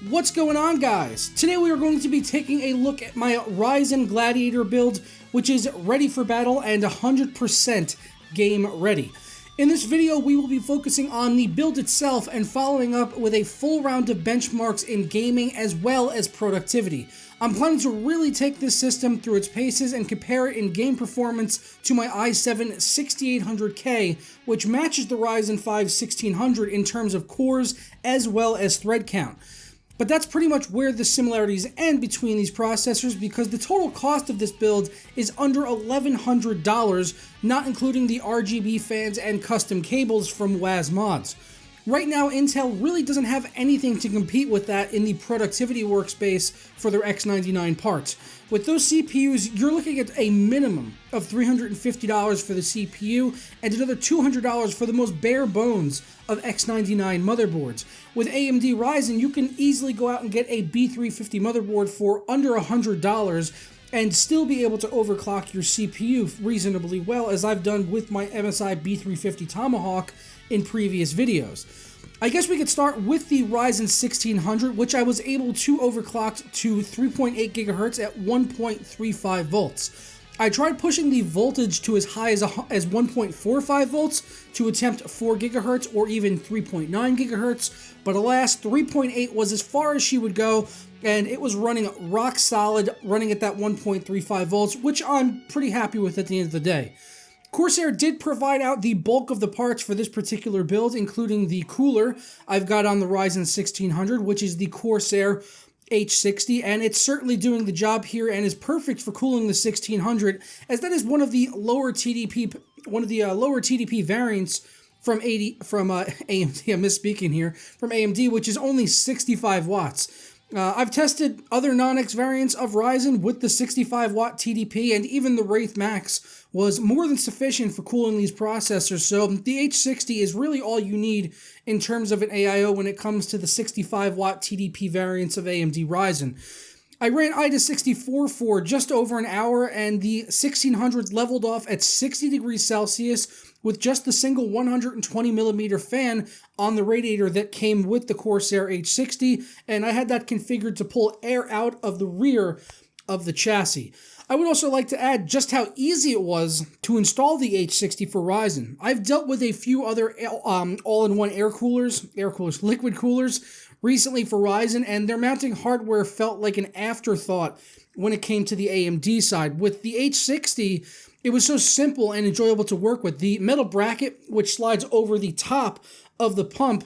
What's going on, guys? Today we are going to be taking a look at my Ryzen Gladiator build, which is ready for battle and 100% game ready. In this video, we will be focusing on the build itself and following up with a full round of benchmarks in gaming as well as productivity. I'm planning to really take this system through its paces and compare it in game performance to my i7 6800K, which matches the Ryzen 5 1600 in terms of cores as well as thread count. But that's pretty much where the similarities end between these processors, because the total cost of this build is under $1,100, not including the RGB fans and custom cables from WAS Mods. Right now, Intel really doesn't have anything to compete with that in the productivity workspace for their X99 parts. With those CPUs, you're looking at a minimum of $350 for the CPU and another $200 for the most bare bones of X99 motherboards. With AMD Ryzen, you can easily go out and get a B350 motherboard for under $100 and still be able to overclock your CPU reasonably well, as I've done with my MSI B350 Tomahawk in previous videos. I guess we could start with the Ryzen 1600, which I was able to overclock to 3.8 GHz at 1.35 volts. I tried pushing the voltage to as high as 1.45 volts to attempt 4 GHz or even 3.9 GHz, but alas, 3.8 was as far as she would go, and it was running rock solid, running at that 1.35 volts, which I'm pretty happy with at the end of the day. Corsair did provide out the bulk of the parts for this particular build, including the cooler I've got on the Ryzen 1600, which is the Corsair H60, and it's certainly doing the job here and is perfect for cooling the 1600, as that is one of the lower TDP variants from AMD. I'm misspeaking here, from AMD, which is only 65 watts. I've tested other non-X variants of Ryzen with the 65 watt TDP, and even the Wraith Max was more than sufficient for cooling these processors, so the H60 is really all you need in terms of an AIO when it comes to the 65 watt TDP variants of AMD Ryzen. I ran IDA 64 for just over an hour, and the 1600 leveled off at 60 degrees Celsius with just the single 120mm fan on the radiator that came with the Corsair H60, and I had that configured to pull air out of the rear of the chassis. I would also like to add just how easy it was to install the H60 for Ryzen. I've dealt with a few other all-in-one liquid coolers recently for Ryzen, and their mounting hardware felt like an afterthought when it came to the AMD side. With the H60, it was so simple and enjoyable to work with. The metal bracket, which slides over the top of the pump,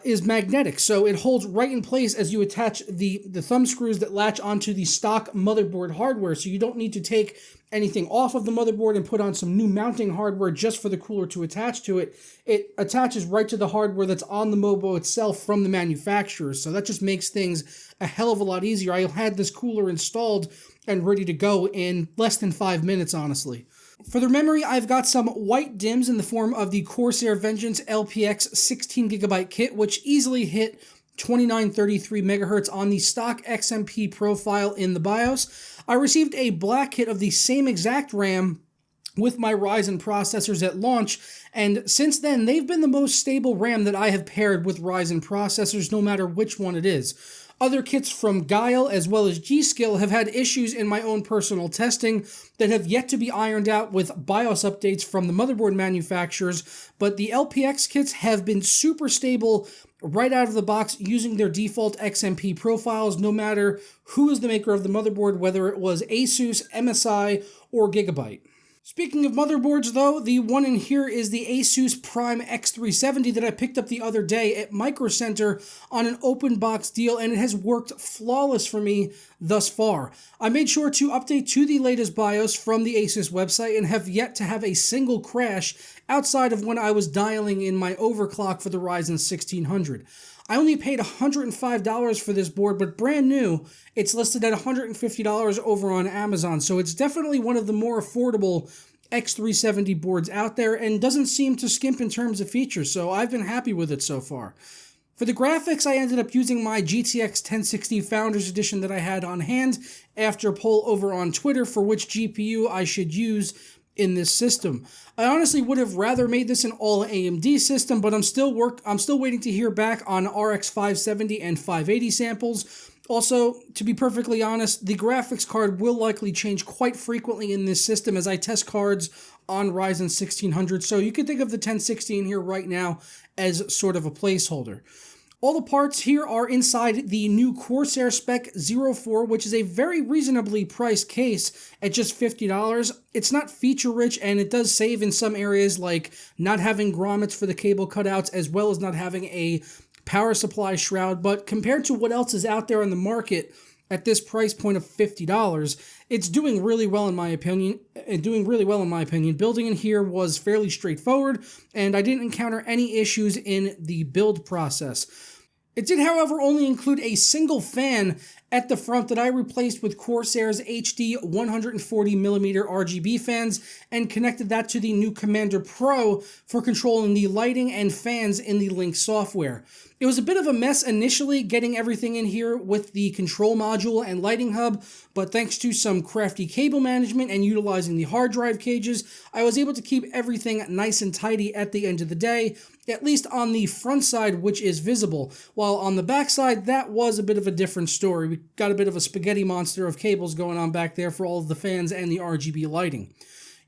is magnetic, so it holds right in place as you attach the thumb screws that latch onto the stock motherboard hardware, so you don't need to take anything off of the motherboard and put on some new mounting hardware just for the cooler to attach to it. It attaches right to the hardware that's on the Mobo itself from the manufacturer, so that just makes things a hell of a lot easier. I had this cooler installed and ready to go in less than 5 minutes, honestly. For the memory, I've got some white DIMMs in the form of the Corsair Vengeance LPX 16GB kit, which easily hit 2933 MHz on the stock XMP profile in the BIOS. I received a black kit of the same exact RAM with my Ryzen processors at launch, and since then, they've been the most stable RAM that I have paired with Ryzen processors, no matter which one it is. Other kits from Guile as well as G-Skill have had issues in my own personal testing that have yet to be ironed out with BIOS updates from the motherboard manufacturers, but the LPX kits have been super stable right out of the box using their default XMP profiles, no matter who is the maker of the motherboard, whether it was Asus, MSI, or Gigabyte. Speaking of motherboards, though, the one in here is the Asus Prime X370 that I picked up the other day at Micro Center on an open box deal, and it has worked flawless for me thus far. I made sure to update to the latest BIOS from the Asus website and have yet to have a single crash outside of when I was dialing in my overclock for the Ryzen 1600. I only paid $105 for this board, but brand new, it's listed at $150 over on Amazon, so it's definitely one of the more affordable X370 boards out there and doesn't seem to skimp in terms of features, so I've been happy with it so far. For the graphics, I ended up using my GTX 1060 Founders Edition that I had on hand after a poll over on Twitter for which GPU I should use in this system. I honestly would have rather made this an all AMD system, but I'm still waiting to hear back on RX 570 and 580 samples. Also, to be perfectly honest, the graphics card will likely change quite frequently in this system as I test cards on Ryzen 1600, so you could think of the 1060 in here right now as sort of a placeholder. All the parts here are inside the new Corsair Spec 04, which is a very reasonably priced case at just $50. It's not feature-rich, and it does save in some areas like not having grommets for the cable cutouts, as well as not having a power supply shroud, but compared to what else is out there on the market at this price point of $50, it's doing really well in my opinion. Building in here was fairly straightforward, and I didn't encounter any issues in the build process. It did, however, only include a single fan at the front that I replaced with Corsair's HD 140mm RGB fans and connected that to the new Commander Pro for controlling the lighting and fans in the Link software. It was a bit of a mess initially getting everything in here with the control module and lighting hub, but thanks to some crafty cable management and utilizing the hard drive cages, I was able to keep everything nice and tidy at the end of the day, at least on the front side, which is visible. While on the back side, that was a bit of a different story. We got a bit of a spaghetti monster of cables going on back there for all of the fans and the RGB lighting.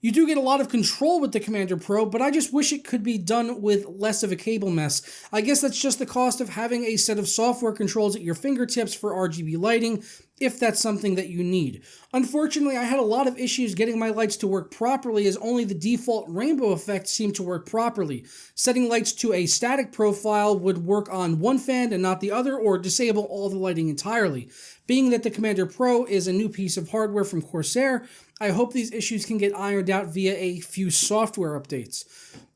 You do get a lot of control with the Commander Pro, but I just wish it could be done with less of a cable mess. I guess that's just the cost of having a set of software controls at your fingertips for RGB lighting, if that's something that you need. Unfortunately, I had a lot of issues getting my lights to work properly as only the default rainbow effect seemed to work properly. Setting lights to a static profile would work on one fan and not the other, or disable all the lighting entirely. Being that the Commander Pro is a new piece of hardware from Corsair, I hope these issues can get ironed out via a few software updates.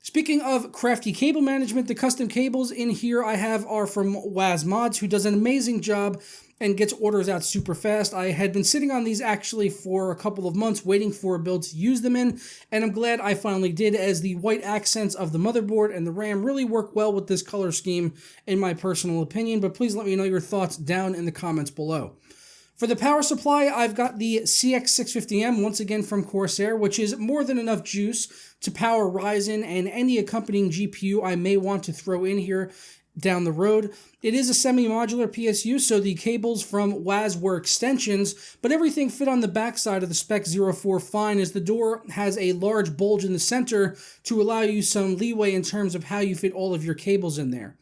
Speaking of crafty cable management, the custom cables in here I have are from Waz Mods, who does an amazing job and gets orders out super fast. I had been sitting on these actually for a couple of months waiting for a build to use them in, and I'm glad I finally did, as the white accents of the motherboard and the RAM really work well with this color scheme in my personal opinion, but please let me know your thoughts down in the comments below. For the power supply, I've got the CX650M, once again from Corsair, which is more than enough juice to power Ryzen and any accompanying GPU I may want to throw in here down the road. It is a semi-modular PSU, so the cables from Waz were extensions, but everything fit on the backside of the Spec 04 fine, as the door has a large bulge in the center to allow you some leeway in terms of how you fit all of your cables in there.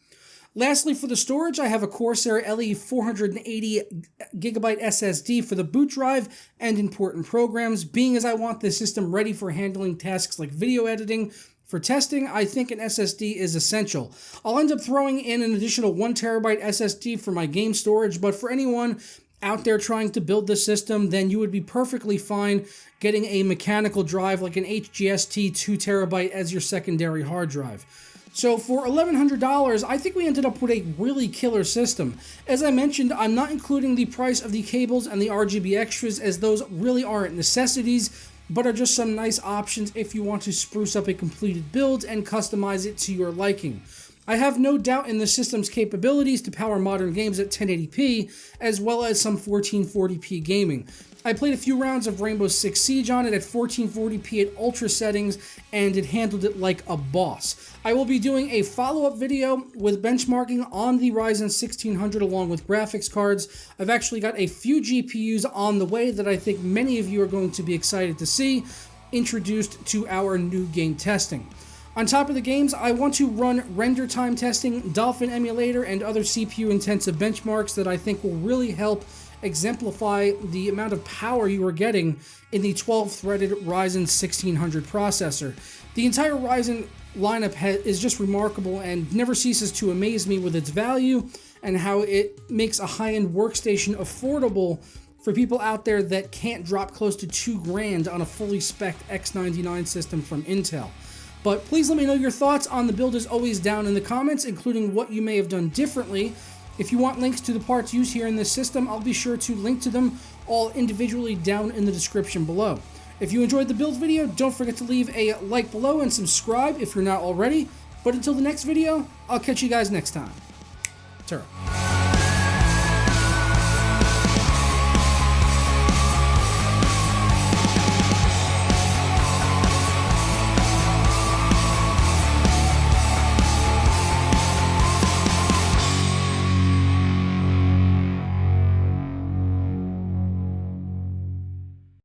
Lastly, for the storage, I have a Corsair LE 480GB SSD for the boot drive and important programs. Being as I want this system ready for handling tasks like video editing, for testing, I think an SSD is essential. I'll end up throwing in an additional 1TB SSD for my game storage, but for anyone out there trying to build this system, then you would be perfectly fine getting a mechanical drive like an HGST 2TB as your secondary hard drive. So for $1,100, I think we ended up with a really killer system. As I mentioned, I'm not including the price of the cables and the RGB extras, as those really aren't necessities, but are just some nice options if you want to spruce up a completed build and customize it to your liking. I have no doubt in the system's capabilities to power modern games at 1080p, as well as some 1440p gaming. I played a few rounds of Rainbow Six Siege on it at 1440p at ultra settings, and it handled it like a boss. I will be doing a follow-up video with benchmarking on the Ryzen 1600 along with graphics cards. I've actually got a few GPUs on the way that I think many of you are going to be excited to see introduced to our new game testing. On top of the games, I want to run render time testing, Dolphin emulator, and other CPU-intensive benchmarks that I think will really help exemplify the amount of power you are getting in the 12-threaded Ryzen 1600 processor. The entire Ryzen lineup is just remarkable and never ceases to amaze me with its value and how it makes a high-end workstation affordable for people out there that can't drop close to $2,000 on a fully spec'd X99 system from Intel. But please let me know your thoughts on the build as always down in the comments, including what you may have done differently. If you want links to the parts used here in this system, I'll be sure to link to them all individually down in the description below. If you enjoyed the build video, don't forget to leave a like below and subscribe if you're not already. But until the next video, I'll catch you guys next time. Tara.